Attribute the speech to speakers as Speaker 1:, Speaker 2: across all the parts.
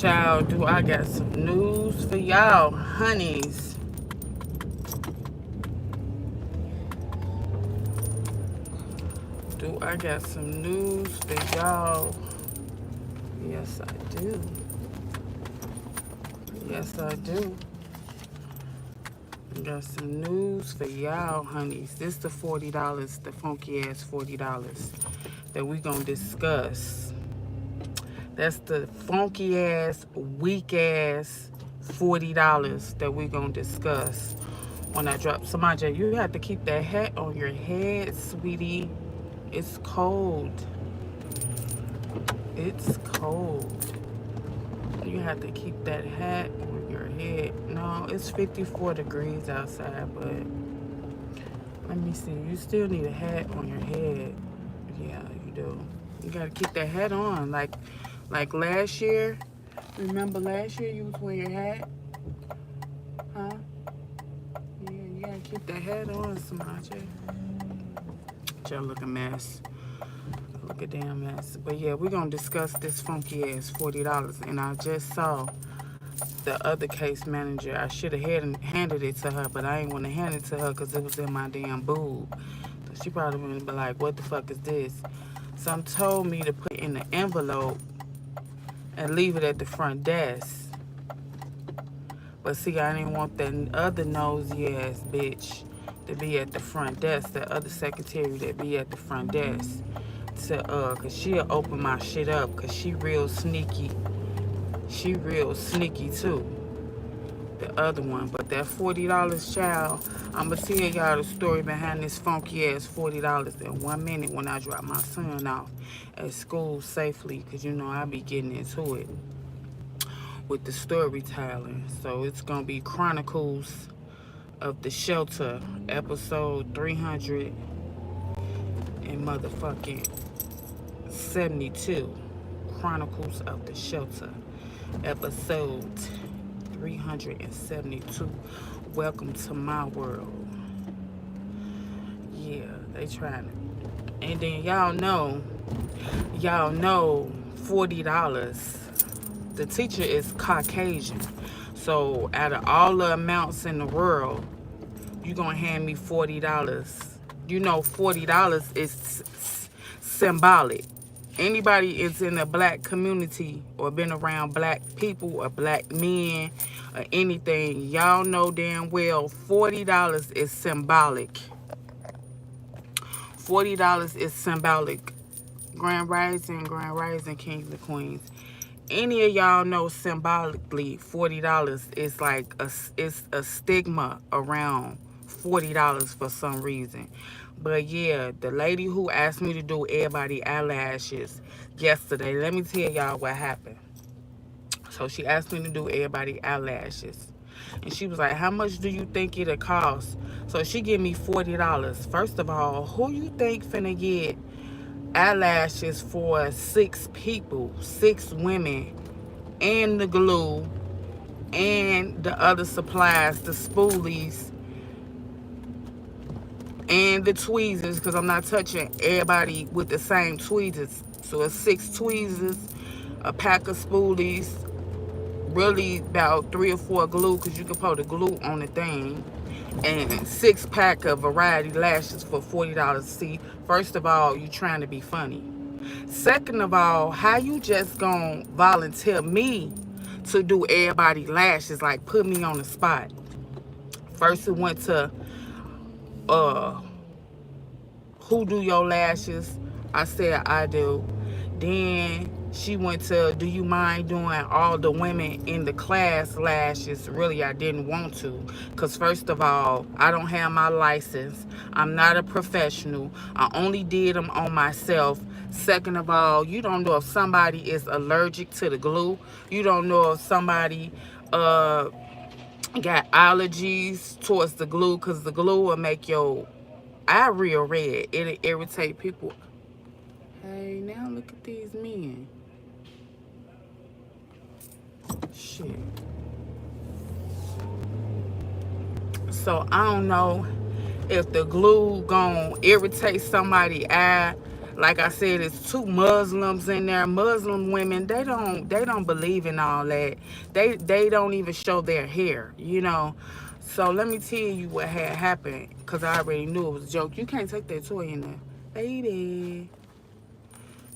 Speaker 1: Child, do I got some news for y'all, honeys. Do I got some news for y'all? Yes, I do. Yes, I do. Got some news for y'all, honeys. This the $40, the funky ass $40 that we gonna discuss. That's the funky ass, weak ass $40 that we gonna discuss when I drop. Samaja, you have to keep that hat on your head, sweetie. It's cold. It's cold. You have to keep that hat on your head. No, it's 54 degrees outside, but let me see. You still need a hat on your head. Yeah, you do. You gotta keep that hat on. Like last year. Remember last year you was wearing your hat? Huh? Yeah, you gotta keep that hat on, Samaje. Y'all look a mess. Look a damn mess. But yeah, we're gonna discuss this funky ass $40. And I just saw the other case manager. I should have handed it to her, but I ain't want to hand it to her because it was in my damn boob. So she probably would be like, what the fuck is this? Some told me to put in the envelope and leave it at the front desk. But see, I didn't want that other nosy ass bitch to be at the front desk, the other secretary that be at the front desk. Cause she'll open my shit up, cause she real sneaky. She real sneaky too. The other one. But that $40, child, I'ma tell y'all the story behind this funky ass $40 in 1 minute when I drop my son off at school safely, cause you know I be getting into it with the storytelling. So it's gonna be Chronicles of the Shelter, episode 300 and motherfucking 72. Chronicles of the Shelter, episode 372. Welcome to my world. Yeah, they trying to. And then y'all know $40. The teacher is Caucasian. So out of all the amounts in the world, you gonna hand me $40. You know $40 is symbolic. Anybody is in the black community or been around black people or black men or anything, y'all know damn well $40 is symbolic. $40 is symbolic. Grand Rising, Kings and Queens. Any of y'all know symbolically $40 is like it's a stigma around $40 for some reason. But yeah, the lady who asked me to do everybody eyelashes yesterday, let me tell y'all what happened. So she asked me to do everybody eyelashes. And she was like, how much do you think it'll cost? So she give me $40. First of all, who you think finna get eyelashes for 6 people, 6 women, and the glue, and the other supplies, the spoolies, and the tweezers, because I'm not touching everybody with the same tweezers. So it's 6 tweezers, a pack of spoolies, really about 3 or 4 glue, because you can put the glue on the thing, and 6 pack of variety lashes for $40. See, first of all, you trying to be funny. Second of all, how you just gonna volunteer me to do everybody lashes, like put me on the spot? First it went to who do your lashes? I said I do. Then she went to, do you mind doing all the women in the class lashes? Really, I didn't want to, because first of all, I don't have my license. I'm not a professional. I only did them on myself. Second of all, you don't know if somebody is allergic to the glue. You don't know if somebody got allergies towards the glue, because the glue will make your eye real red. It'll irritate people. Hey, now look at these men. Shit. So I don't know if the glue gon' irritate somebody's eye. Like I said, it's two Muslims in there. Muslim women, they don't believe in all that. They don't even show their hair, you know. So let me tell you what had happened, because I already knew it was a joke. You can't take that toy in there, baby.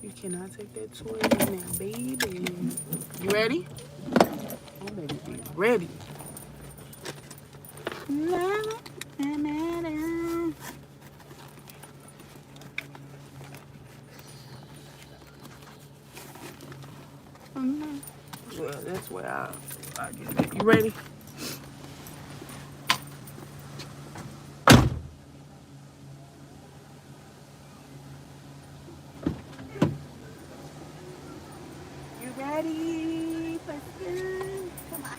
Speaker 1: You cannot take that toy in there, baby. You ready? I'm ready to be ready. Well, that's where I get it. You ready? You ready? Let's go. Come on.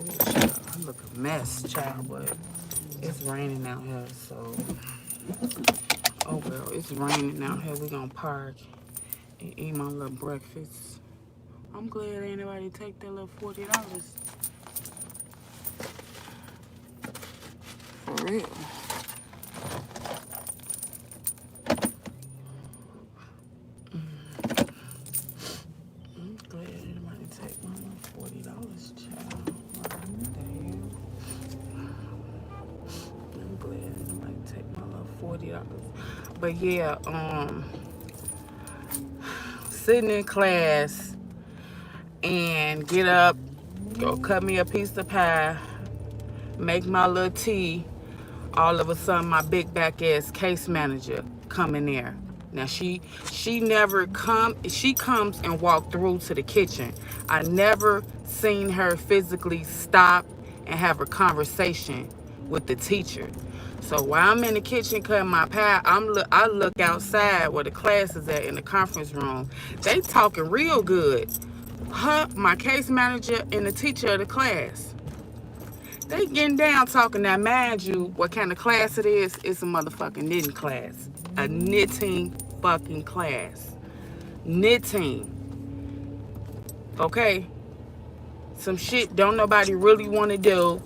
Speaker 1: Ooh, child, I look a mess, child, but it's raining out here, so oh well, it's raining out here. We gonna park and eat my little breakfast. I'm glad anybody take that little $40 for real. I'm glad anybody take my little $40, child. What the hell? I'm glad anybody take my little $40. But yeah, sitting in class and get up, go cut me a piece of pie, make my little tea. All of a sudden, my big back ass case manager come in there. Now she never come. She comes and walk through to the kitchen. I never seen her physically stop and have a conversation with the teacher. So while I'm in the kitchen cutting my pie, I look outside where the class is at in the conference room. They talking real good. Her, my case manager, and the teacher of the class. They getting down talking. Now, mind you, what kind of class it is? It's a motherfucking knitting class. A knitting fucking class. Knitting. Okay? Some shit don't nobody really want to do.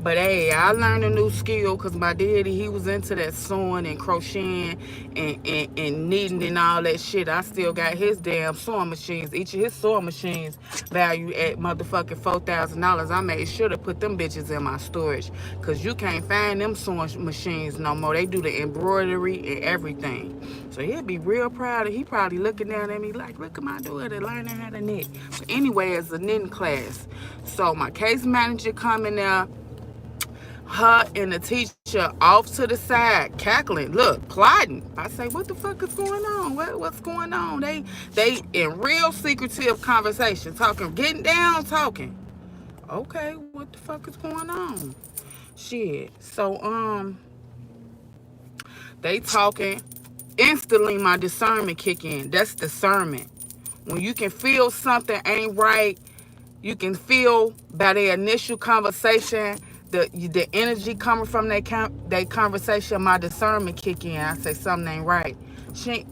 Speaker 1: But hey, I learned a new skill because my daddy, he was into that sewing and crocheting and knitting and all that shit. I still got his damn sewing machines. Each of his sewing machines value at motherfucking $4,000. I made sure to put them bitches in my storage because you can't find them sewing machines no more. They do the embroidery and everything. So he'll be real proud. He probably looking down at me like, look at my daughter learning how to knit. But anyway, it's a knitting class. So my case manager coming there, her and the teacher off to the side, cackling, look, plotting. I say, what the fuck is going on? What's going on? They in real secretive conversation, talking, getting down, talking. Okay, what the fuck is going on? Shit. So they talking. Instantly my discernment kick in. That's discernment. When you can feel something ain't right, you can feel by their initial conversation, the energy coming from their conversation, my discernment kick in. I say something ain't right.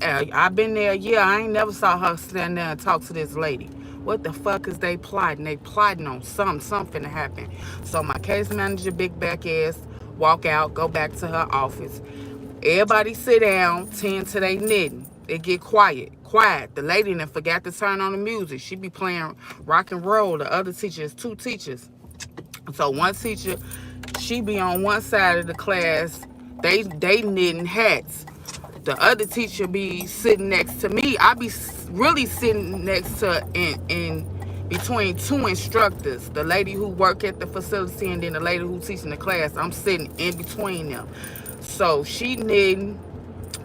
Speaker 1: I've been there a year. I ain't never saw her stand there and talk to this lady. What the fuck is they plotting? They plotting on something to happen. So my case manager, big back ass, walk out, go back to her office. Everybody sit down, tend to their knitting. It get quiet. Quiet. The lady then forgot to turn on the music. She be playing rock and roll. The other teachers, two teachers. So one teacher, she be on one side of the class, they knitting hats. The other teacher be sitting next to me. I be really sitting next to in between two instructors, the lady who work at the facility and then the lady who teaching the class. I'm sitting in between them. So she knitting,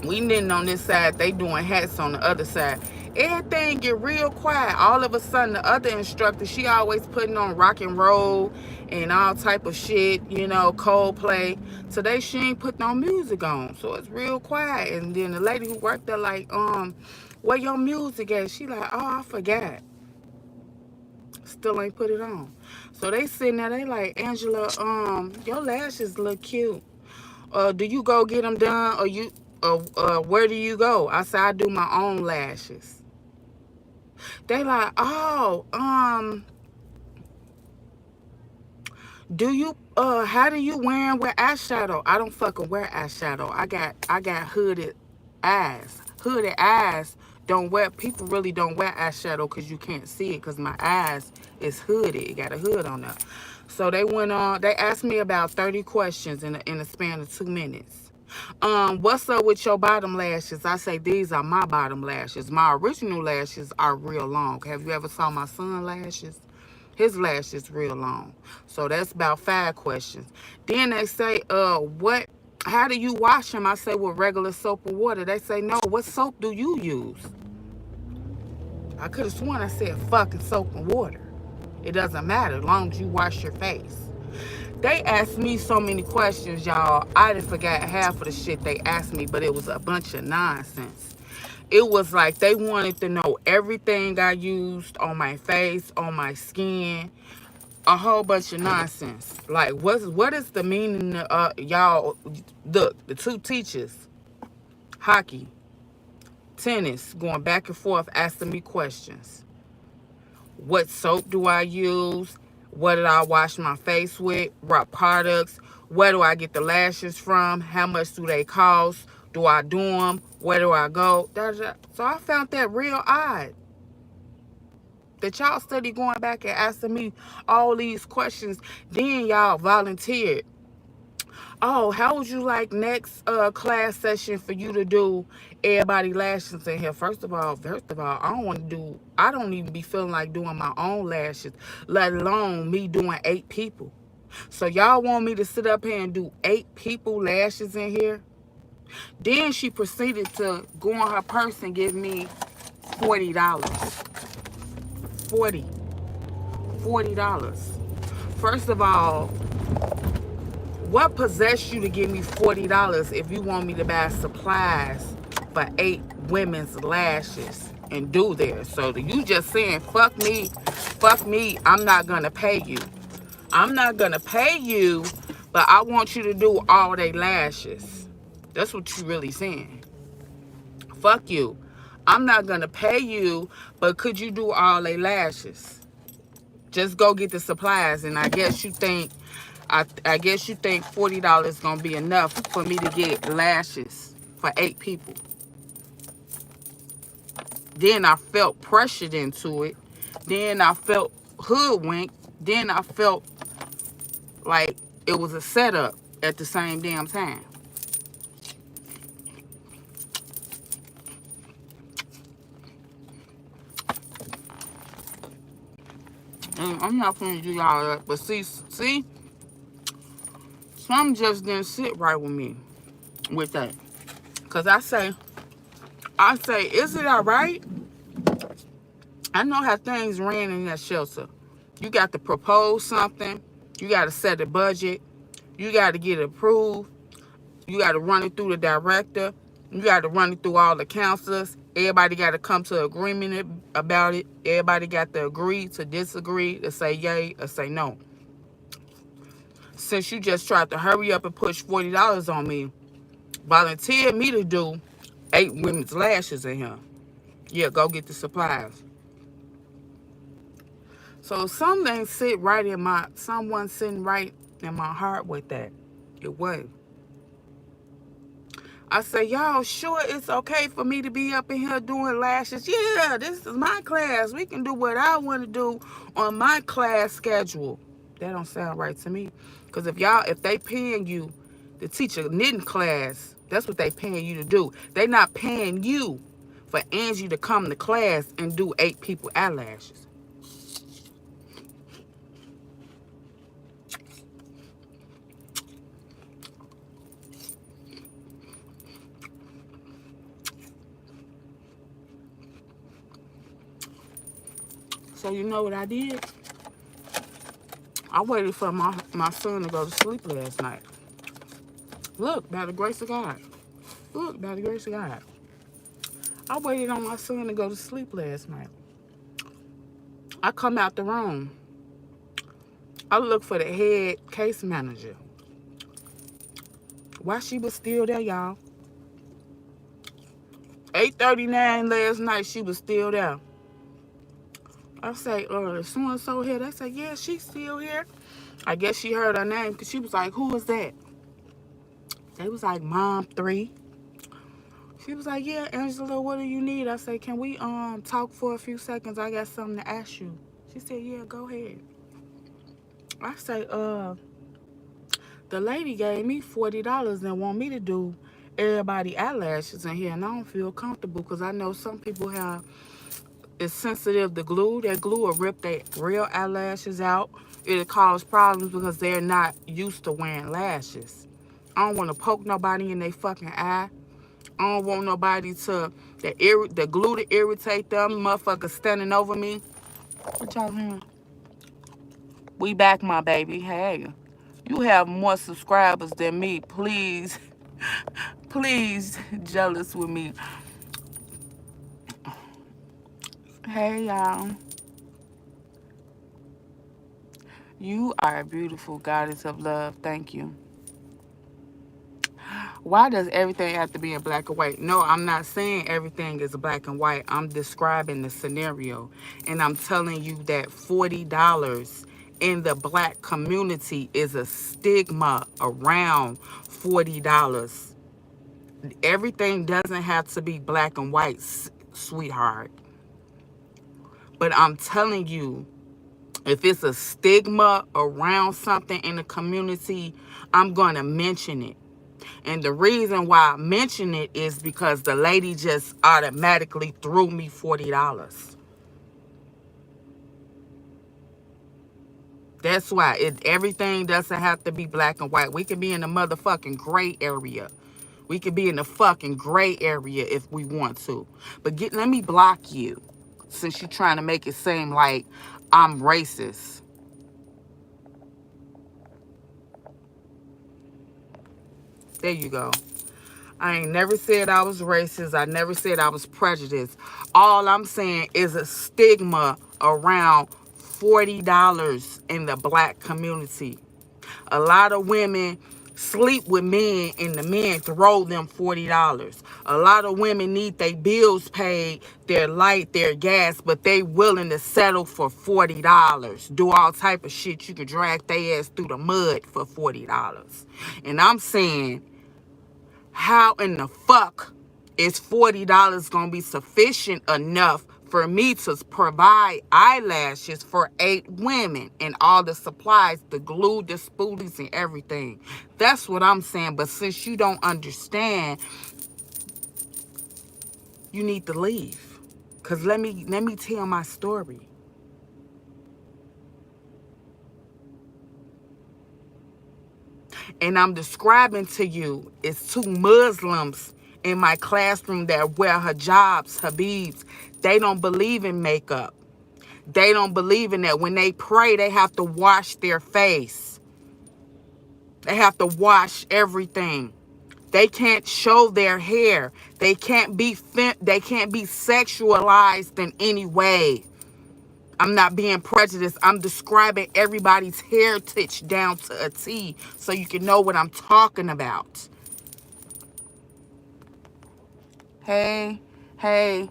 Speaker 1: we knitting on this side, they doing hats on the other side. Everything get real quiet. All of a sudden, the other instructor, she always putting on rock and roll and all type of shit, you know, Coldplay. Today she ain't put no music on, so it's real quiet. And then the lady who worked there like, where your music at? She like, oh, I forgot. Still ain't put it on. So they sitting there, they like, Angela, your lashes look cute. Do you go get them done, or you, where do you go? I said, I do my own lashes. They like, oh, do you, how do you wear with eyeshadow? I don't fucking wear eyeshadow. I got hooded eyes. Hooded eyes don't wear, people really don't wear eyeshadow because you can't see it because my eyes is hooded. It got a hood on there. So they went on, they asked me about 30 questions in a span of 2 minutes. What's up with your bottom lashes? I say, these are my bottom lashes. My original lashes are real long. Have you ever saw my son lashes? His lashes real long. So that's about 5 questions. Then they say, how do you wash them? I say, with regular soap and water. They say, no, what soap do you use? I could have sworn I said fucking soap and water. It doesn't matter as long as you wash your face. They asked me so many questions, y'all. I done forgot half of the shit they asked me, but it was a bunch of nonsense. It was like they wanted to know everything I used on my face, on my skin, a whole bunch of nonsense. Like, what is the meaning of, y'all, look, the two teachers, hockey, tennis, going back and forth, asking me questions. What soap do I use? What did I wash my face with? What products? Where do I get the lashes from? How much do they cost? Do I do them? Where do I go? So I found that real odd. That y'all study going back and asking me all these questions. Then y'all volunteered. Oh, how would you like next class session for you to do everybody lashes in here? First of all, I don't even be feeling like doing my own lashes, let alone me doing 8 people. So y'all want me to sit up here and do 8 people lashes in here? Then she proceeded to go on her purse and give me $40. $40. First of all, what possessed you to give me $40 if you want me to buy supplies for 8 women's lashes and do theirs? So you just saying, fuck me, I'm not gonna pay you. I'm not gonna pay you, but I want you to do all they lashes. That's what you really saying. Fuck you. I'm not gonna pay you, but could you do all they lashes? Just go get the supplies, and I guess you think $40 is gonna be enough for me to get lashes for 8 people. Then I felt pressured into it. Then I felt hoodwinked. Then I felt like it was a setup at the same damn time. And I'm not gonna do y'all that, but see, some just didn't sit right with me with that. Cause I say, is it all right? I know how things ran in that shelter. You got to propose something. You got to set a budget. You got to get it approved. You got to run it through the director. You got to run it through all the counselors. Everybody got to come to agreement about it. Everybody got to agree to disagree, to say yay or say no. Since you just tried to hurry up and push $40 on me, volunteered me to do 8 women's lashes in here. Yeah, go get the supplies. So something sit right in someone sitting right in my heart with that. It was. I say, y'all sure it's okay for me to be up in here doing lashes? Yeah, this is my class. We can do what I want to do on my class schedule. That don't sound right to me. Because if they paying you to teach a knitting class, that's what they paying you to do. They not paying you for Angie to come to class and do 8 people eyelashes. So you know what I did? I waited for my son to go to sleep last night. Look, by the grace of God. Look, by the grace of God. I waited on my son to go to sleep last night. I come out the room. I look for the head case manager. Why she was still there, y'all? 8:39 last night, she was still there. I say, so-and-so here. They say, yeah, she's still here. I guess she heard her name because she was like, who is that? They was like, Mom 3. She was like, yeah, Angela, what do you need? I say, can we talk for a few seconds? I got something to ask you. She said, yeah, go ahead. I say, the lady gave me $40 and want me to do everybody eyelashes in here, and I don't feel comfortable because I know some people is sensitive to glue. That glue will rip their real eyelashes out. It'll cause problems because they're not used to wearing lashes. I don't want to poke nobody in their fucking eye. I don't want nobody the glue to irritate them. Motherfuckers standing over me. What y'all hearing? We back, my baby. Hey, you have more subscribers than me. Please, please, jealous with me. Hey, y'all. You are a beautiful goddess of love. Thank you. Why does everything have to be in black and white? No, I'm not saying everything is black and white. I'm describing the scenario. And I'm telling you that $40 in the black community is a stigma around $40. Everything doesn't have to be black and white, sweetheart. But I'm telling you, if it's a stigma around something in the community, I'm going to mention it. And the reason why I mention it is because the lady just automatically threw me $40. That's why everything doesn't have to be black and white. We can be in the motherfucking gray area. We could be in the fucking gray area if we want to. But let me block you since you're trying to make it seem like I'm racist. There you go. I ain't never said I was racist. I never said I was prejudiced. All I'm saying is a stigma around $40 in the black community. A lot of women sleep with men and the men throw them $40. A lot of women need their bills paid, their light, their gas, but they willing to settle for $40. Do all type of shit. You could drag their ass through the mud for $40. And I'm saying, how in the fuck is $40 gonna be sufficient enough for me to provide eyelashes for 8 women and all the supplies, the glue, the spoolies, and everything? That's what I'm saying. But since you don't understand, you need to leave. Cause let me tell my story. And I'm describing to you, it's 2 Muslims in my classroom that wear hijabs, habibs. They don't believe in makeup. They don't believe in that. When they pray, they have to wash their face. They have to wash everything. They can't show their hair. They can't be sexualized in any way. I'm not being prejudiced. I'm describing everybody's heritage down to a T so you can know what I'm talking about. Hey, hey.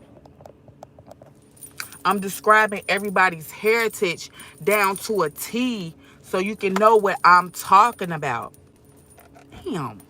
Speaker 1: I'm describing everybody's heritage down to a T so you can know what I'm talking about. Damn.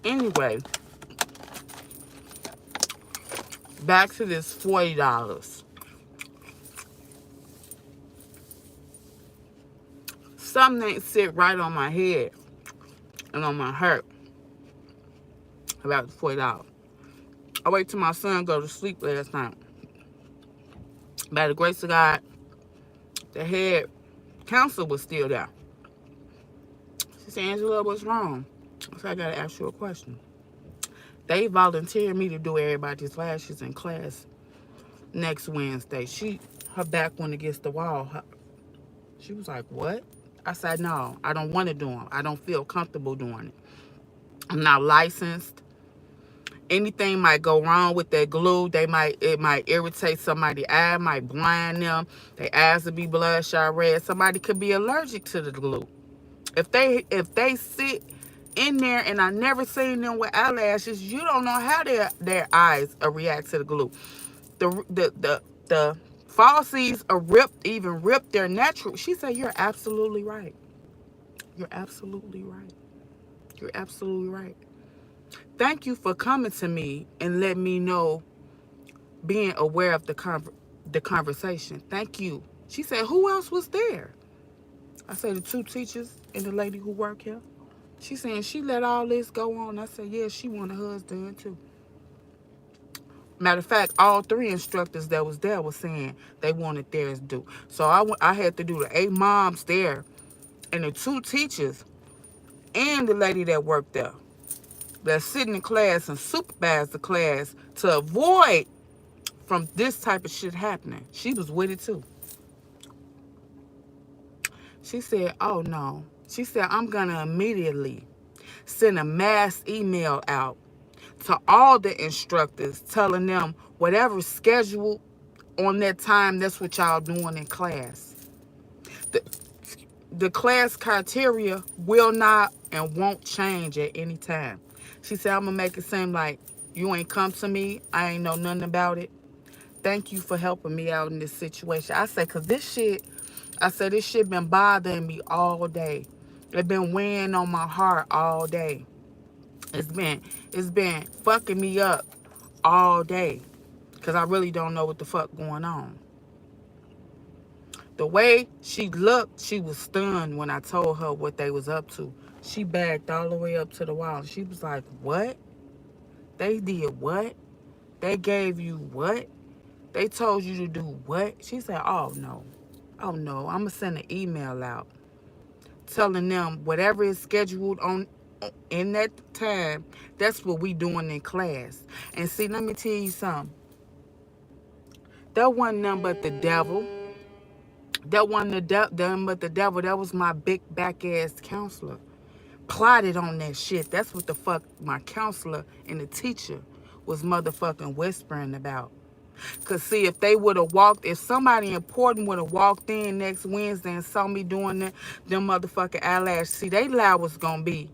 Speaker 1: Anyway, back to this $40. Something ain't sit right on my head and on my heart about the $40. I wait till my son go to sleep last night. By the grace of God, the head counselor was still there. She said, Angela, what's wrong? I said, I gotta ask you a question. They volunteered me to do everybody's lashes in class next Wednesday. Her back went against the wall. She was like, what? I said, no, I don't want to do them. I don't feel comfortable doing it. I'm not licensed. Anything might go wrong with that glue. It might irritate somebody's eye, might blind them. Their eyes will be bloodshot red. Somebody could be allergic to the glue. If they sit in there, and I never seen them with eyelashes, you don't know how their eyes react to the glue. The falsies are ripped their natural. She said, you're absolutely right. You're absolutely right. You're absolutely right. Thank you for coming to me and letting me know, being aware of the conversation. Thank you. She said, who else was there? I said, the 2 teachers and the lady who work here. She saying she let all this go on. I said, yeah, she wanted hers done too. Matter of fact, all 3 instructors that was there was saying they wanted theirs due. So I had to do the 8 moms there and the 2 teachers and the lady that worked there that sit in class and supervise the class to avoid from this type of shit happening. She was with it too. She said, oh no. She said, I'm going to immediately send a mass email out to all the instructors telling them whatever's scheduled on that time, that's what y'all doing in class. The class criteria will not and won't change at any time. She said, I'm going to make it seem like you ain't come to me. I ain't know nothing about it. Thank you for helping me out in this situation. I said, because this shit been bothering me all day. It been weighing on my heart all day. It's been fucking me up all day because I really don't know what the fuck going on. The way she looked, she was stunned when I told her what they was up to. She backed all the way up to the wall. She was like, what? They did what? They gave you what? They told you to do what? She said, oh no. Oh no, I'm going to send an email out telling them whatever is scheduled on in that time, that's what we doing in class. And see, let me tell you something. That wasn't nothing but the devil. That wasn't nothing but the devil. That was my big back ass counselor. Plotted on that shit. That's what the fuck my counselor and the teacher was motherfucking whispering about. Because, see, if somebody important would have walked in next Wednesday and saw me doing them motherfucking eyelashes, see, they lie was going to be,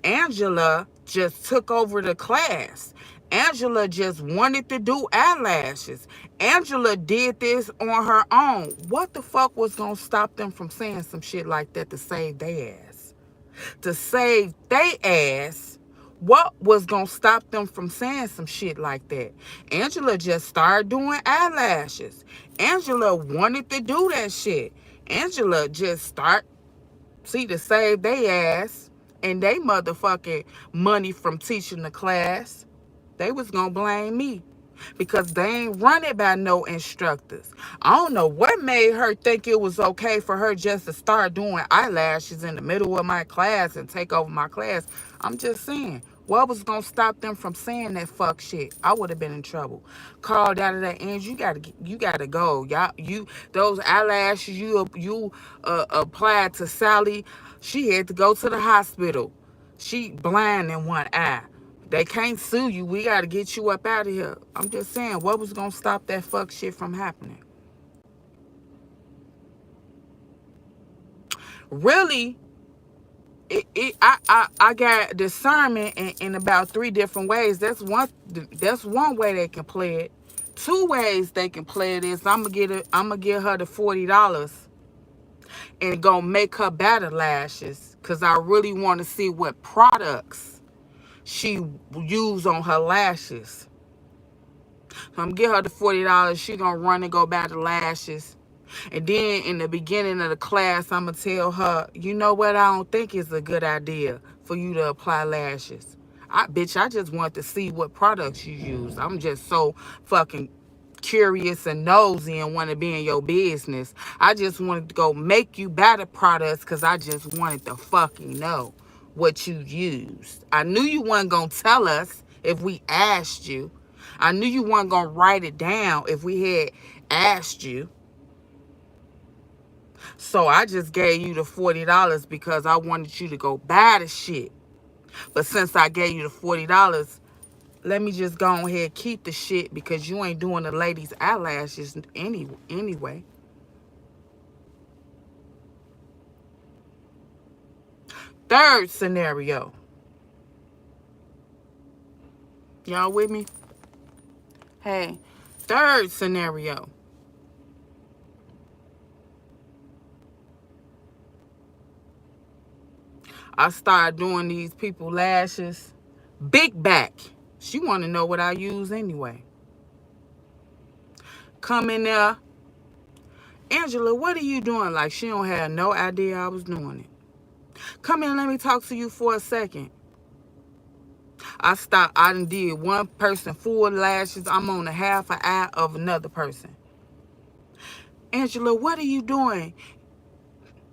Speaker 1: Angela just took over the class. Angela just wanted to do eyelashes. Angela did this on her own. What the fuck was going to stop them from saying some shit like that to save their ass? To save their ass. What was going to stop them from saying some shit like that? Angela just started doing eyelashes. Angela wanted to do that shit. Angela just to save their ass and they motherfucking money from teaching the class. They was going to blame me because they ain't run it by no instructors. I don't know what made her think it was okay for her just to start doing eyelashes in the middle of my class and take over my class. I'm just saying, what was gonna stop them from saying that fuck shit? I would have been in trouble. Called out of that, Angie, you gotta go. Those eyelashes you applied to Sally, she had to go to the hospital. She blind in one eye. They can't sue you. We got to get you up out of here. I'm just saying, what was going to stop that fuck shit from happening? Really, I got discernment in about 3 different ways. That's one way they can play it. 2 ways they can play it is I'm gonna give her the $40 and go make her better lashes because I really want to see what products she used on her lashes. So I'm give her the $40. She gonna run and go buy the lashes. And then in the beginning of the class, I'm going to tell her, you know what, I don't think it's a good idea for you to apply lashes. Bitch, I just want to see what products you use. I'm just so fucking curious and nosy and want to be in your business. I just wanted to go make you buy the products because I just wanted to fucking know what you used. I knew you weren't going to tell us if we asked you. I knew you weren't going to write it down if we had asked you. So I just gave you the $40 because I wanted you to go buy the shit. But since I gave you the $40, let me just go ahead and keep the shit because you ain't doing the ladies' eyelashes anyway. Third scenario. Y'all with me? Hey, third scenario. I started doing these people lashes. Big back. She want to know what I use anyway. Come in there. Angela, what are you doing? Like she don't have no idea I was doing it. Come in, let me talk to you for a second. I done did one person full lashes. I'm on a half an eye of another person. Angela, what are you doing?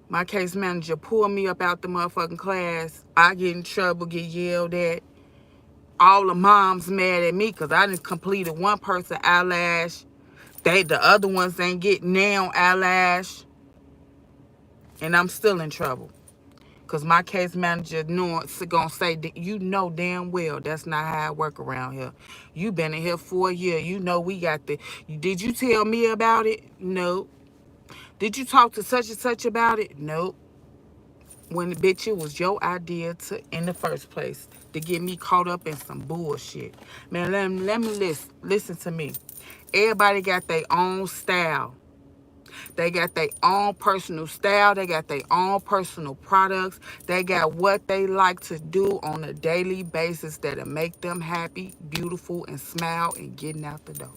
Speaker 1: My case manager pulled me up out the motherfucking class. I get in trouble, get yelled at. All the moms mad at me because I done completed one person eyelash. The other ones ain't getting now eyelash. And I'm still in trouble. Because my case manager gonna say, you know damn well that's not how I work around here. You been in here for a year. You know we got did you tell me about it? No. Did you talk to such and such about it? No. When, bitch, it was your idea in the first place to get me caught up in some bullshit. Man, let me listen to me. Everybody got their own style. They got their own personal style. They got their own personal products. They got what they like to do on a daily basis that'll make them happy, beautiful, and smile and getting out the door.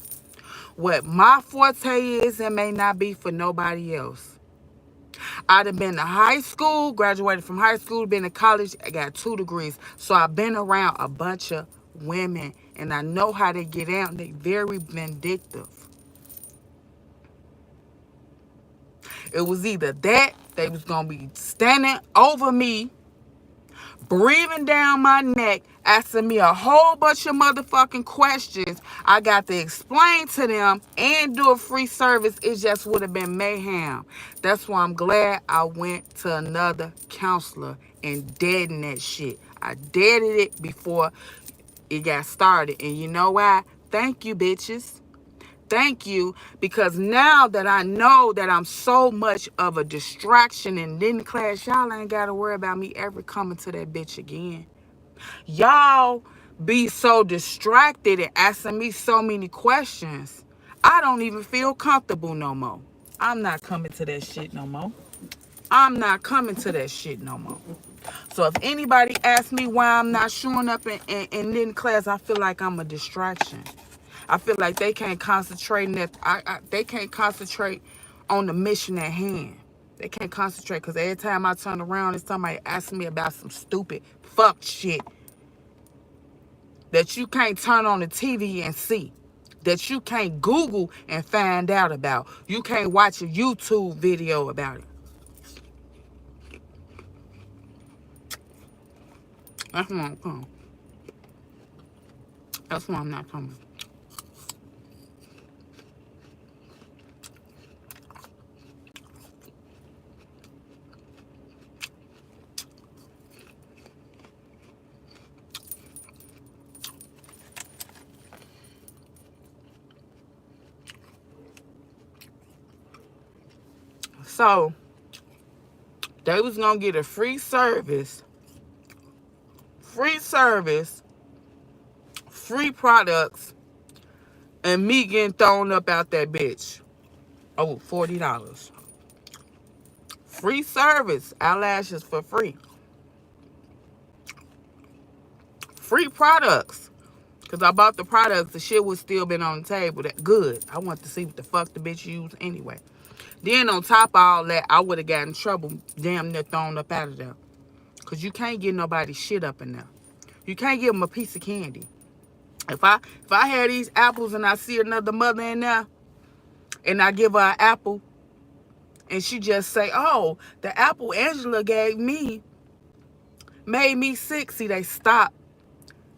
Speaker 1: What my forte is, it may not be for nobody else. I'd have been to high school, graduated from high school, been to college, I got 2 degrees. So I've been around a bunch of women, and I know how they get out. They very vindictive. It was either that, they was going to be standing over me, breathing down my neck, asking me a whole bunch of motherfucking questions. I got to explain to them and do a free service. It just would have been mayhem. That's why I'm glad I went to another counselor and deadened that shit. I deaded it before it got started. And you know why? Thank you, bitches. Thank you, because now that I know that I'm so much of a distraction in the class, y'all ain't got to worry about me ever coming to that bitch again. Y'all be so distracted and asking me so many questions. I don't even feel comfortable no more. I'm not coming to that shit no more. I'm not coming to that shit no more. So if anybody asks me why I'm not showing up in class, I feel like I'm a distraction. I feel like they can't concentrate they can't concentrate on the mission at hand. They can't concentrate because every time I turn around and somebody asks me about some stupid fuck shit that you can't turn on the TV and see, that you can't Google and find out about. You can't watch a YouTube video about it. That's why I'm coming. That's why I'm not coming. So they was gonna get a free service, free products, and me getting thrown up out that bitch. Oh, $40. Free service, eyelashes for free. free products. Because I bought the products, the shit would still been on the table. That good. I want to see what the fuck the bitch used anyway. Then on top of all that, I would have gotten in trouble damn near thrown up out of there. Because you can't get nobody's shit up in there. You can't give them a piece of candy. If I had these apples and I see another mother in there, and I give her an apple, and she just say, oh, the apple Angela gave me made me sick. See, they stop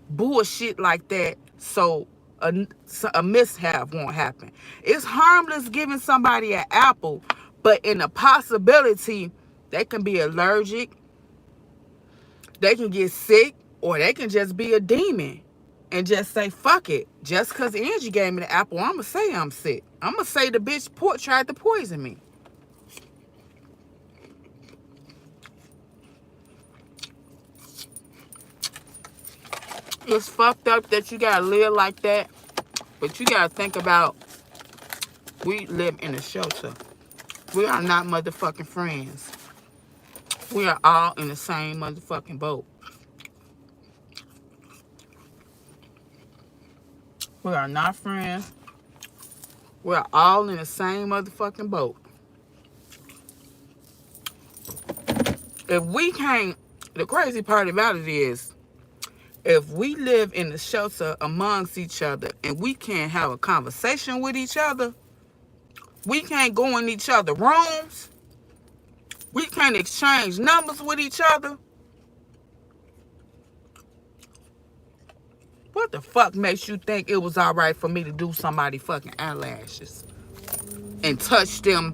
Speaker 1: bullshit like that so a mishap won't happen. It's harmless giving somebody an apple, but in a possibility, they can be allergic, they can get sick, or they can just be a demon and just say, fuck it. Just because Angie gave me the apple, I'm going to say I'm sick. I'm going to say the bitch tried to poison me. It's fucked up that you got to live like that, but you got to think about, we live in a shelter. We are not motherfucking friends. We are all in the same motherfucking boat. We are not friends. We're all in the same motherfucking boat. If we can't, the crazy part about it is, if we live in the shelter amongst each other and we can't have a conversation with each other, we can't go in each other's rooms, we can't exchange numbers with each other, what the fuck makes you think it was all right for me to do somebody fucking eyelashes and touch them?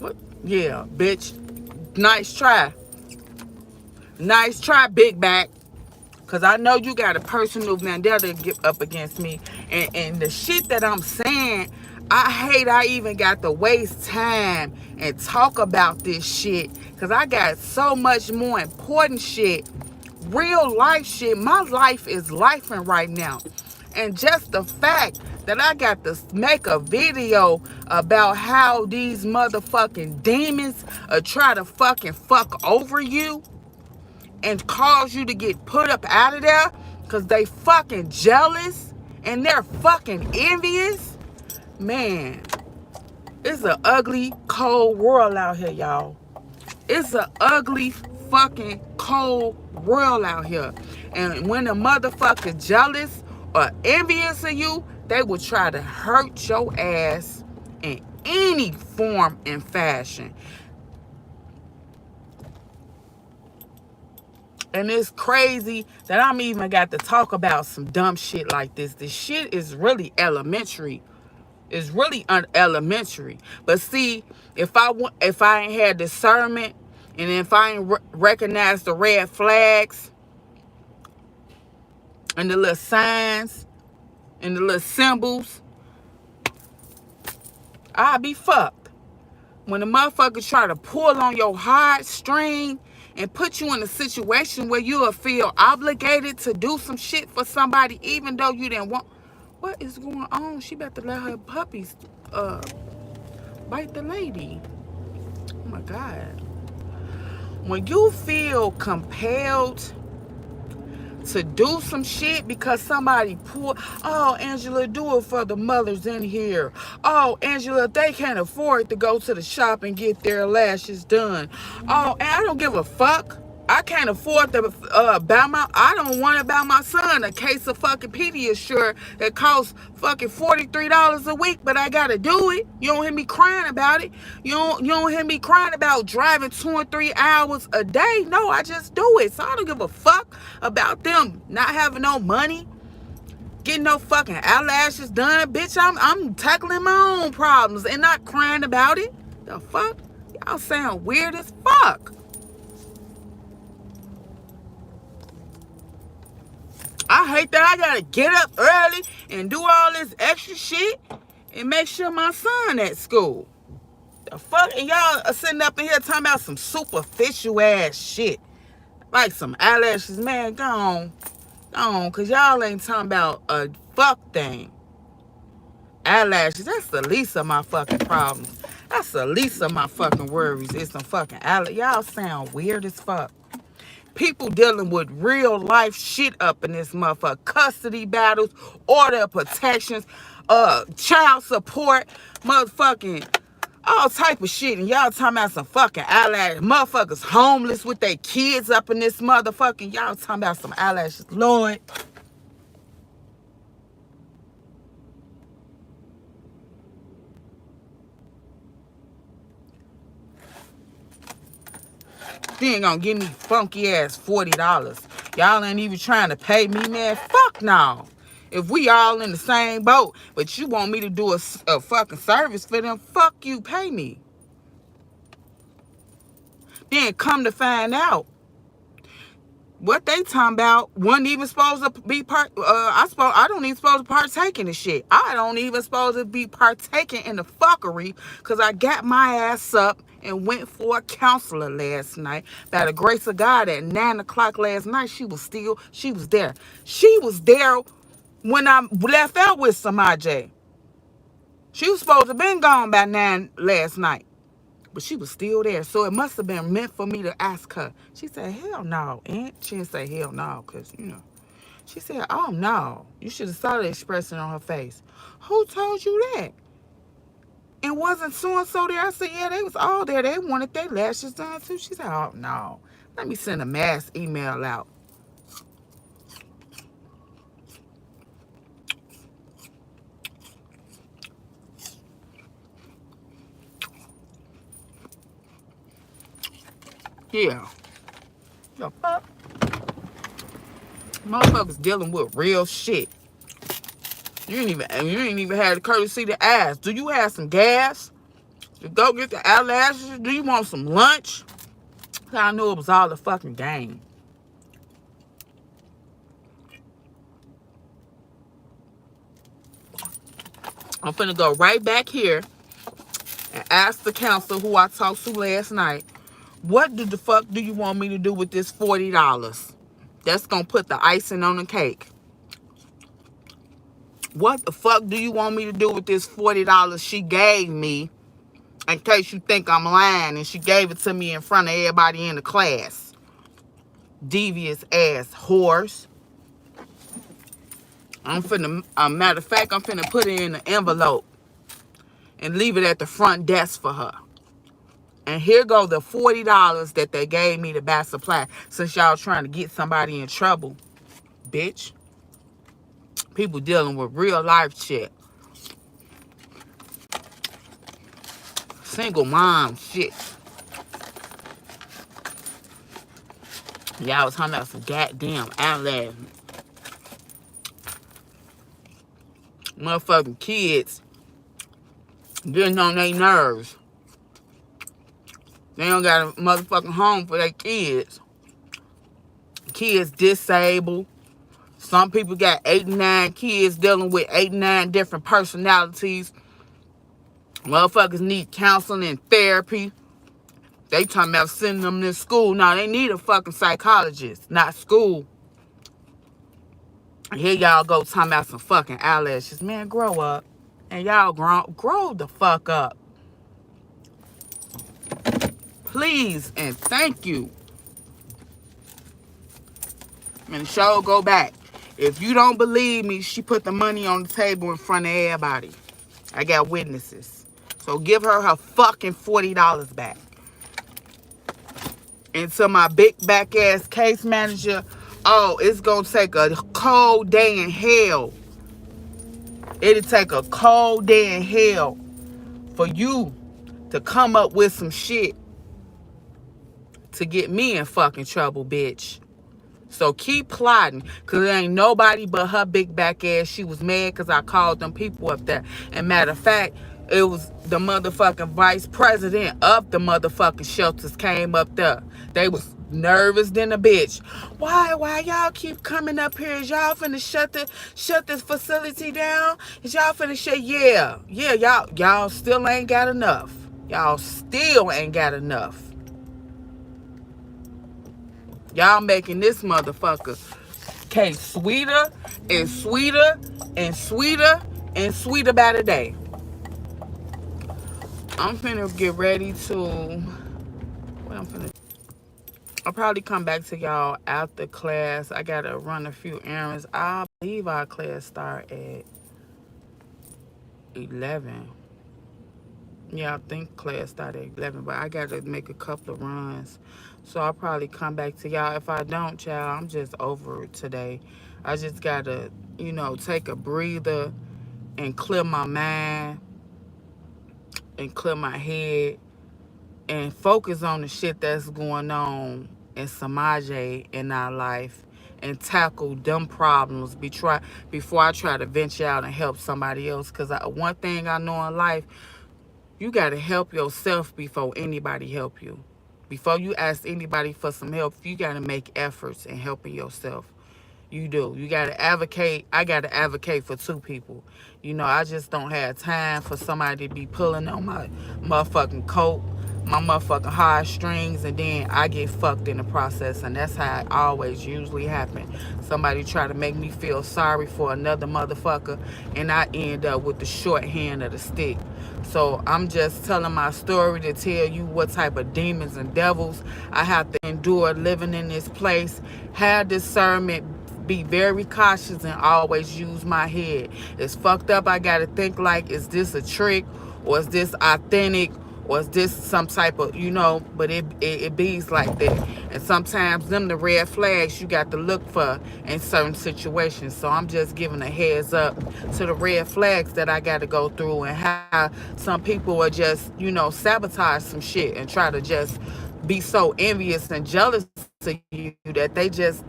Speaker 1: What? Yeah, bitch. Nice try. Nice try, big back. Because I know you got a personal vendetta to get up against me. And the shit that I'm saying, I hate I even got to waste time and talk about this shit. Because I got so much more important shit. Real life shit. My life is lifing right now. And just the fact that I got to make a video about how these motherfucking demons try to fucking fuck over you and cause you to get put up out of there because they fucking jealous and they're fucking envious. Man, it's an ugly, cold world out here, y'all. It's an ugly, fucking, cold world out here. And when a motherfucker jealous or envious of you, they will try to hurt your ass in any form and fashion. And it's crazy that I'm even got to talk about some dumb shit like this. This shit is really elementary. It's really elementary. But see, if I ain't had discernment, and if I ain't recognize the red flags and the little signs and the little symbols, I'll be fucked. When a motherfucker try to pull on your heartstring and put you in a situation where you'll feel obligated to do some shit for somebody even though you didn't want. What is going on? She about to let her puppies bite the lady. Oh my God. When you feel compelled to do some shit because somebody pulled, oh, Angela, do it for the mothers in here. Oh, Angela, they can't afford to go to the shop and get their lashes done. Oh, and I don't give a fuck. I can't afford to I don't want to buy my son a case of fucking Pediasure that costs fucking $43 a week, but I gotta do it. You don't hear me crying about it. You don't hear me crying about driving 2 or 3 hours a day. No, I just do it. So I don't give a fuck about them not having no money, getting no fucking eyelashes done. Bitch, I'm tackling my own problems and not crying about it. The fuck? Y'all sound weird as fuck. I hate that I gotta get up early and do all this extra shit and make sure my son at school. The fuck? And y'all are sitting up in here talking about some superficial ass shit. Like some eyelashes. Man, go on. Go on, because y'all ain't talking about a fuck thing. Eyelashes, that's the least of my fucking problems. That's the least of my fucking worries. It's some fucking eyelashes. Y'all sound weird as fuck. People dealing with real life shit up in this motherfucker. Custody battles, order of protections, child support, motherfucking all type of shit. And y'all talking about some fucking eyelashes. Motherfuckers homeless with their kids up in this motherfucking. Y'all talking about some eyelashes. Lord. You ain't gonna give me funky ass $40. Y'all ain't even trying to pay me, man. Fuck no. If we all in the same boat, but you want me to do a fucking service for them, fuck you, pay me. Then come to find out, what they talking about wasn't even supposed to be I don't even supposed to partake in the shit. I don't even supposed to be partaking in the fuckery because I got my ass up and went for a counselor last night. By the grace of God, at 9 o'clock last night, she was there. She was there when I left out with Samaj. She was supposed to have been gone by 9 last night. But she was still there. So it must have been meant for me to ask her. She said, hell no. And she didn't say hell no because, you know. She said, oh no. You should have saw the expression on her face. Who told you that? And wasn't so-and-so there? I said, yeah, they was all there. They wanted their lashes done too. She said, oh no. Let me send a mass email out. Yeah. The fuck? Motherfuckers dealing with real shit. You ain't even had the courtesy to ask. Do you have some gas to go get the eyelashes? Do you want some lunch? I knew it was all a fucking game. I'm finna go right back here and ask the counselor who I talked to last night, what the fuck do you want me to do with this $40? That's gonna put the icing on the cake. What the fuck do you want me to do with this $40 she gave me, in case you think I'm lying, and she gave it to me in front of everybody in the class? Devious ass horse. I'm finna, matter of fact, I'm finna put it in an envelope and leave it at the front desk for her. And here go the $40 that they gave me to buy supply, since y'all trying to get somebody in trouble, bitch. People dealing with real life shit. Single mom shit. Y'all was talking about some goddamn outlet. Motherfucking kids getting on their nerves. They don't got a motherfucking home for their kids. Kids disabled. Some people got 8, 9 kids dealing with 8, 9 different personalities. Motherfuckers need counseling and therapy. They talking about sending them to school. Now, they need a fucking psychologist, not school. Here y'all go talking about some fucking eyelashes. Man, grow up. And y'all grow the fuck up. Please and thank you. And the show go back. If you don't believe me, she put the money on the table in front of everybody. I got witnesses. So give her her fucking $40 back. And to my big back ass case manager, oh, it's gonna take a cold day in hell. It'll take a cold day in hell for you to come up with some shit to get me in fucking trouble, bitch. So keep plotting, because there ain't nobody but her big back ass. She was mad because I called them people up there. And matter of fact, it was the motherfucking vice president of the motherfucking shelters came up there. They was nervous than a bitch. Why y'all keep coming up here? Is y'all finna shut this facility down? Is y'all finna shut? Yeah, y'all still ain't got enough. Y'all still ain't got enough. Y'all making this motherfucker cake sweeter and sweeter and sweeter and sweeter by the day. I'm finna get ready to... What I'm finna... I'll probably come back to y'all after class. I gotta run a few errands. I believe our class start at 11. Yeah, I think class started at 11, but I gotta make a couple of runs. So I'll probably come back to y'all. If I don't, child, I'm just over it today. I just gotta, take a breather and clear my mind and clear my head and focus on the shit that's going on in Samaje in our life and tackle them problems before I try to venture out and help somebody else. Because one thing I know in life, you got to help yourself before anybody help you. Before you ask anybody for some help, you got to make efforts in helping yourself. You do. You got to advocate. I got to advocate for two people. I just don't have time for somebody to be pulling on my motherfucking coat, my motherfucking heartstrings, and then I get fucked in the process. And that's how it always usually happen. Somebody try to make me feel sorry for another motherfucker, and I end up with the short hand of the stick. So I'm just telling my story to tell you what type of demons and devils I have to endure living in this place. Have discernment, be very cautious, and always use my head. It's fucked up. I gotta think like, is this a trick, or is this authentic, or is this some type of, but it bees like that. And sometimes them the red flags you got to look for in certain situations. So I'm just giving a heads up to the red flags that I got to go through, and how some people will just, sabotage some shit and try to just be so envious and jealous of you that they just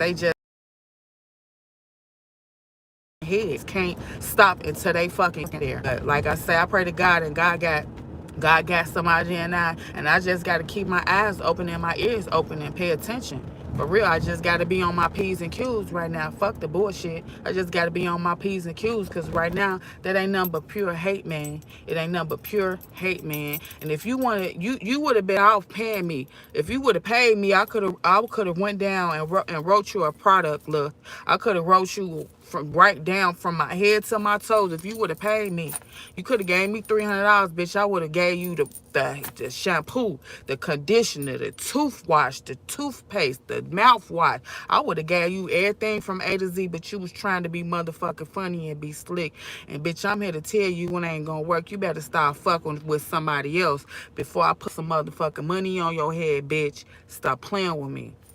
Speaker 1: heads can't stop until they fucking there. But like I say, I pray to God, and God got somebody, and I just got to keep my eyes open and my ears open and pay attention. For real, I just got to be on my P's and Q's right now. Fuck the bullshit. I just got to be on my P's and Q's, because right now, that ain't nothing but pure hate, man. It ain't nothing but pure hate, man. And if you wanted, you would have been off paying me. If you would have paid me, I could have went down and wrote you a product look. I could have wrote you from right down from my head to my toes. If you would have paid me, you could have gave me $300, bitch. I would have gave you the shampoo, the conditioner, the toothwash, the toothpaste, the mouthwash. I would have gave you everything from A to Z, but you was trying to be motherfucking funny and be slick. And bitch, I'm here to tell you, when it ain't gonna work, you better start fucking with somebody else before I put some motherfucking money on your head, bitch. Stop playing with me.